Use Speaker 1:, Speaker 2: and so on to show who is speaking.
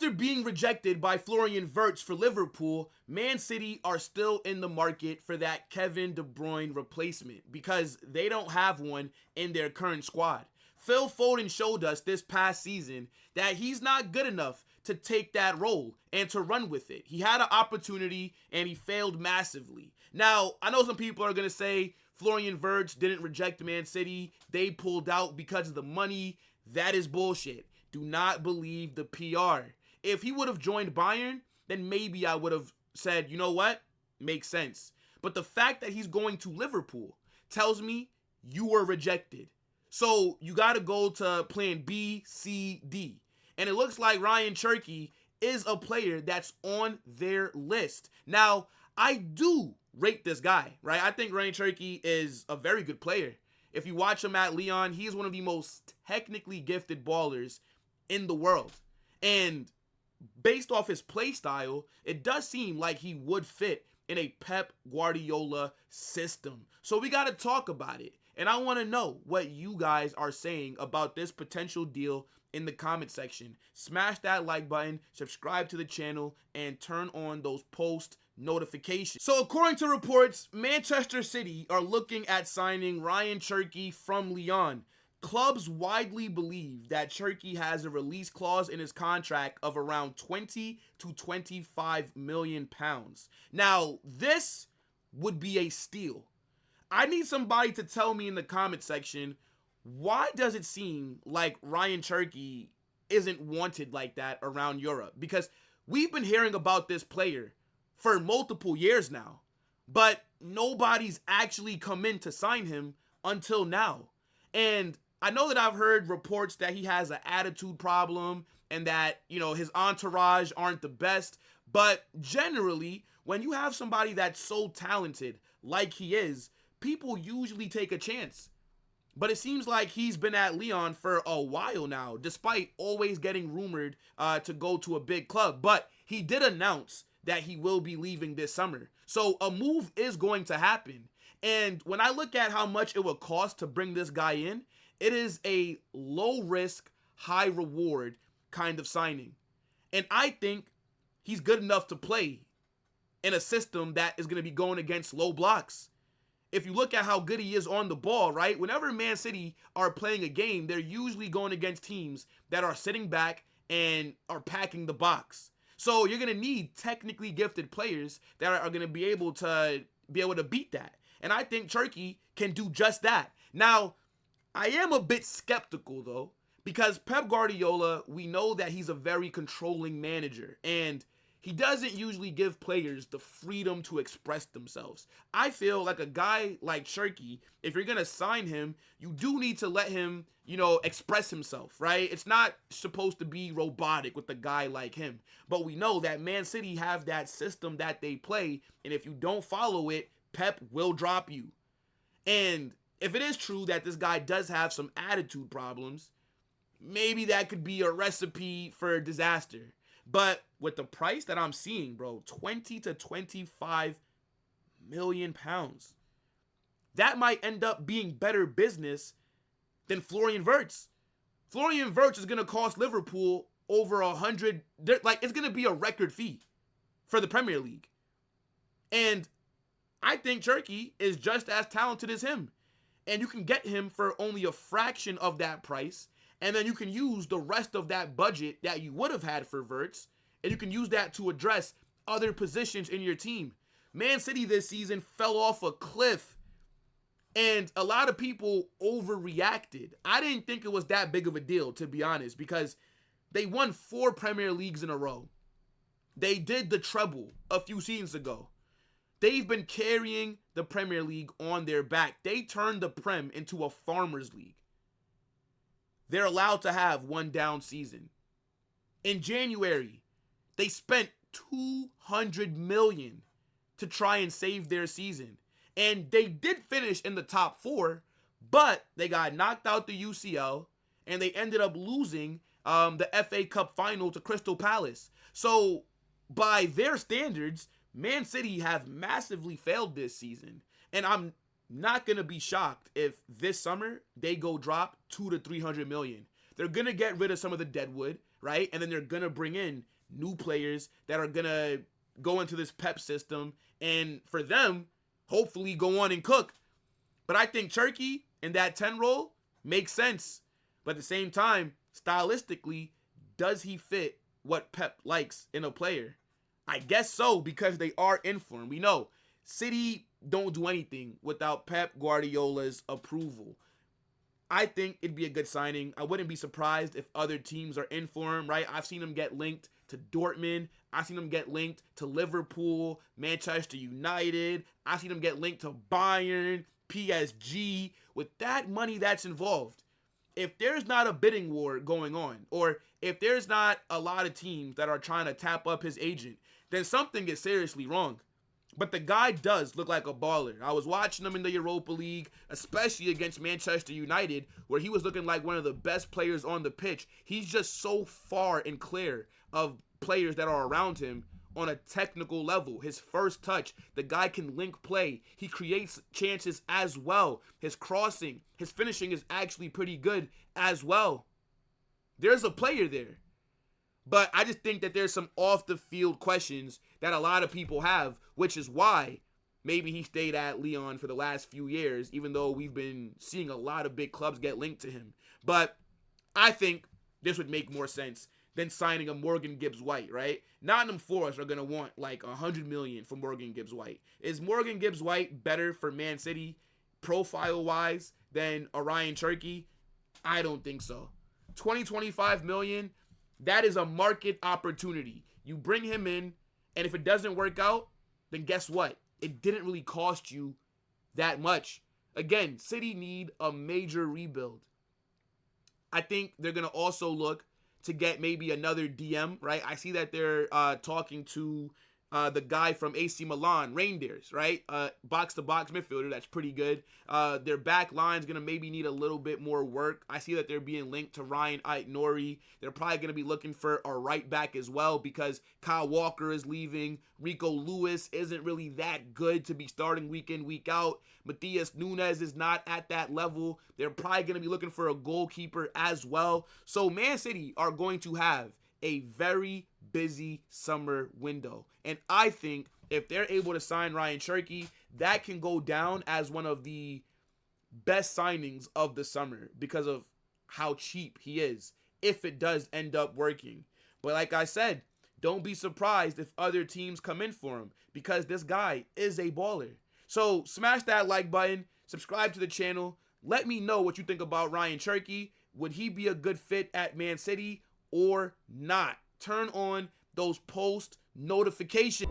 Speaker 1: After being rejected by Florian Wirtz for Liverpool, Man City are still in the market for that Kevin De Bruyne replacement because they don't have one in their current squad. Phil Foden showed us this past season that he's not good enough to take that role and to run with it. He had an opportunity and he failed massively. Now, I know some people are going to say Florian Wirtz didn't reject Man City. They pulled out because of the money. That is bullshit. Do not believe the PR. If he would have joined Bayern, then maybe I would have said, you know what? Makes sense. But the fact that he's going to Liverpool tells me you were rejected. So you got to go to plan B, C, D. And it looks like Rayan Cherki is a player that's on their list. Now, I do rate this guy, right? I think Rayan Cherki is a very good player. If you watch him at Lyon, he's one of the most technically gifted ballers in the world. And based off his play style, it does seem like he would fit in a Pep Guardiola system. So we got to talk about it. And I want to know what you guys are saying about this potential deal in the comment section. Smash that like button, subscribe to the channel, and turn on those post notifications. So according to reports, Manchester City are looking at signing Rayan Cherki from Lyon. Clubs widely believe that Cherki has a release clause in his contract of around 20 to 25 million pounds. Now, this would be a steal. I need somebody to tell me in the comment section, why does it seem like Rayan Cherki isn't wanted like that around Europe? Because we've been hearing about this player for multiple years now, but nobody's actually come in to sign him until now. And I know that I've heard reports that he has an attitude problem and that, his entourage aren't the best. But generally, when you have somebody that's so talented like he is, people usually take a chance. But it seems like he's been at Lyon for a while now, despite always getting rumored to go to a big club. But he did announce that he will be leaving this summer. So a move is going to happen. And when I look at how much it would cost to bring this guy in, it is a low risk, high reward kind of signing. And I think he's good enough to play in a system that is going to be going against low blocks. If you look at how good he is on the ball, right? Whenever Man City are playing a game, they're usually going against teams that are sitting back and are packing the box. So you're going to need technically gifted players that are going to be able to beat that. And I think Cherki can do just that. Now, I am a bit skeptical, though, because Pep Guardiola, we know that he's a very controlling manager, and he doesn't usually give players the freedom to express themselves. I feel like a guy like Cherki, if you're going to sign him, you do need to let him, express himself, right? It's not supposed to be robotic with a guy like him. But we know that Man City have that system that they play, and if you don't follow it, Pep will drop you. And if it is true that this guy does have some attitude problems, maybe that could be a recipe for disaster. But with the price that I'm seeing, bro, 20 to 25 million pounds, that might end up being better business than Florian Wirtz. Florian Wirtz is going to cost Liverpool over 100. It's going to be a record fee for the Premier League. And I think Cherki is just as talented as him. And you can get him for only a fraction of that price. And then you can use the rest of that budget that you would have had for Wirtz, and you can use that to address other positions in your team. Man City this season fell off a cliff, and a lot of people overreacted. I didn't think it was that big of a deal, to be honest, because they won 4 Premier Leagues in a row. They did the treble a few seasons ago. They've been carrying the Premier League on their back. They turned the Prem into a farmers league. They're allowed to have one down season. In January, they spent $200 million to try and save their season. And they did finish in the top 4, but they got knocked out the UCL, and they ended up losing the FA Cup final to Crystal Palace. So by their standards, Man City have massively failed this season. And I'm not going to be shocked if this summer they go drop 200 to 300 million. They're going to get rid of some of the deadwood, right? And then they're going to bring in new players that are going to go into this Pep system and for them, hopefully go on and cook. But I think Cherki in that 10 role makes sense. But at the same time, stylistically, does he fit what Pep likes in a player? I guess so, because they are in form. We know City don't do anything without Pep Guardiola's approval. I think it'd be a good signing. I wouldn't be surprised if other teams are in form, right? I've seen him get linked to Dortmund. I've seen him get linked to Liverpool, Manchester United. I've seen him get linked to Bayern, PSG. With that money that's involved, if there's not a bidding war going on, or if there's not a lot of teams that are trying to tap up his agent, then something is seriously wrong. But the guy does look like a baller. I was watching him in the Europa League, especially against Manchester United, where he was looking like one of the best players on the pitch. He's just so far and clear of players that are around him on a technical level. His first touch, the guy can link play. He creates chances as well. His crossing, his finishing is actually pretty good as well. There's a player there. But I just think that there's some off-the-field questions that a lot of people have, which is why maybe he stayed at Lyon for the last few years, even though we've been seeing a lot of big clubs get linked to him. But I think this would make more sense than signing a Morgan Gibbs-White, right? Nottingham Forest are going to want like $100 million for Morgan Gibbs-White. Is Morgan Gibbs-White better for Man City profile-wise than a Rayan Cherki? I don't think so. 25 million, that is a market opportunity. You bring him in, and if it doesn't work out, then guess what? It didn't really cost you that much. Again, City need a major rebuild. I think they're going to also look to get maybe another DM, right? I see that they're talking to the guy from AC Milan, Reindeers, right? Box-to-box midfielder, that's pretty good. Their back line's going to maybe need a little bit more work. I see that they're being linked to Ryan Ait-Nouri. They're probably going to be looking for a right back as well because Kyle Walker is leaving. Rico Lewis isn't really that good to be starting week in, week out. Matthias Nunes is not at that level. They're probably going to be looking for a goalkeeper as well. So Man City are going to have a very busy summer window. And I think if they're able to sign Rayan Cherki, that can go down as one of the best signings of the summer because of how cheap he is, if it does end up working. But like I said, don't be surprised if other teams come in for him because this guy is a baller. So smash that like button, subscribe to the channel. Let me know what you think about Rayan Cherki. Would he be a good fit at Man City or not? Turn on those post notifications.